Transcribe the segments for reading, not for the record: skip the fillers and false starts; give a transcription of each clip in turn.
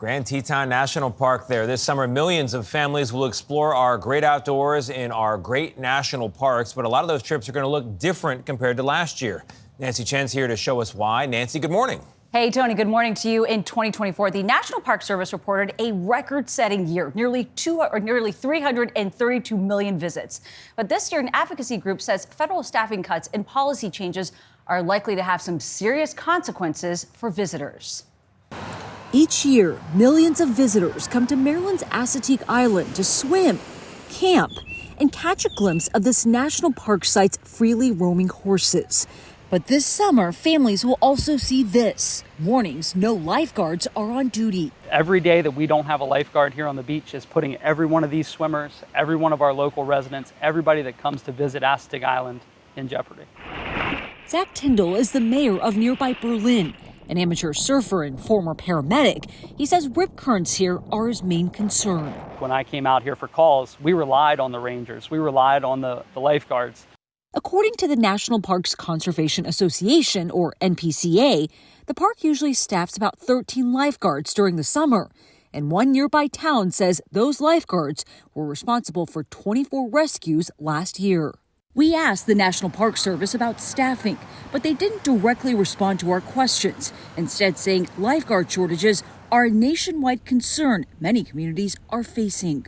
Grand Teton National Park there. This summer, millions of families will explore our great outdoors in our great national parks, but a lot of those trips are going to look different compared to last year. Nancy Chen's here to show us why. Nancy, good morning. Hey, Tony, good morning to you. In 2024, the National Park Service reported a record-setting year, nearly 332 million visits. But this year, an advocacy group says federal staffing cuts and policy changes are likely to have some serious consequences for visitors. Each year, millions of visitors come to Maryland's Assateague Island to swim, camp, and catch a glimpse of this national park site's freely roaming horses. But this summer, families will also see this. Warnings, no lifeguards are on duty. Every day that we don't have a lifeguard here on the beach is putting every one of these swimmers, every one of our local residents, everybody that comes to visit Assateague Island in jeopardy. Zach Tyndall is the mayor of nearby Berlin. An amateur surfer and former paramedic, he says rip currents here are his main concern. When I came out here for calls, we relied on the rangers. We relied on the lifeguards. According to the National Parks Conservation Association, or NPCA, the park usually staffs about 13 lifeguards during the summer. And one nearby town says those lifeguards were responsible for 24 rescues last year. We asked the National Park Service about staffing, but they didn't directly respond to our questions, instead saying lifeguard shortages are a nationwide concern many communities are facing.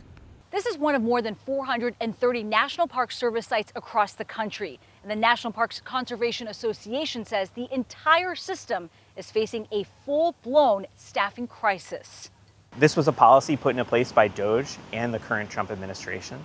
This is one of more than 430 National Park Service sites across the country. And the National Parks Conservation Association says the entire system is facing a full-blown staffing crisis. This was a policy put into place by DOJ and the current Trump administration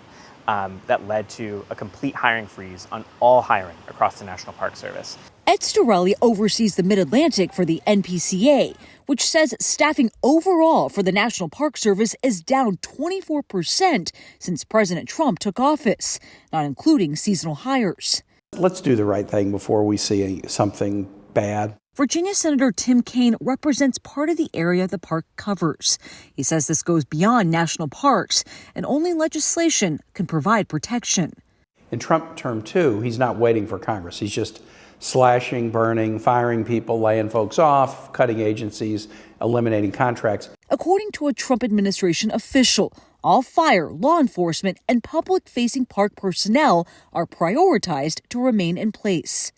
that led to a complete hiring freeze on all hiring across the National Park Service. Ed Storelli oversees the Mid-Atlantic for the NPCA, which says staffing overall for the National Park Service is down 24% since President Trump took office, not including seasonal hires. Let's do the right thing before we see something bad. Virginia Senator Tim Kaine represents part of the area the park covers. He says this goes beyond national parks, and only legislation can provide protection. In Trump term 2, he's not waiting for Congress. He's just slashing, burning, firing people, laying folks off, cutting agencies, eliminating contracts. According to a Trump administration official, all fire, law enforcement, and public-facing park personnel are prioritized to remain in place.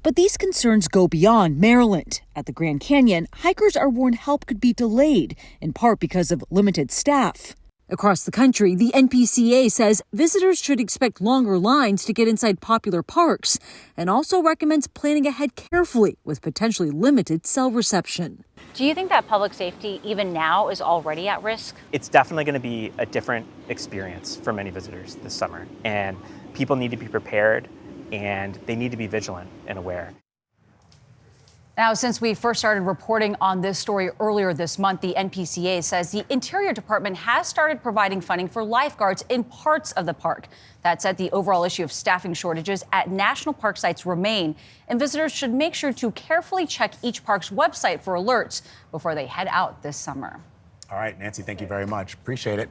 But these concerns go beyond Maryland. At the Grand Canyon, hikers are warned help could be delayed, in part because of limited staff. Across the country, the NPCA says visitors should expect longer lines to get inside popular parks, and also recommends planning ahead carefully with potentially limited cell reception. Do you think that public safety, even now, is already at risk? It's definitely going to be a different experience for many visitors this summer, and people need to be prepared, and they need to be vigilant and aware. Now, since we first started reporting on this story earlier this month, the NPCA says the Interior Department has started providing funding for lifeguards in parts of the park. That said, the overall issue of staffing shortages at national park sites remain, and visitors should make sure to carefully check each park's website for alerts before they head out this summer. All right, Nancy, thank you very much. Appreciate it.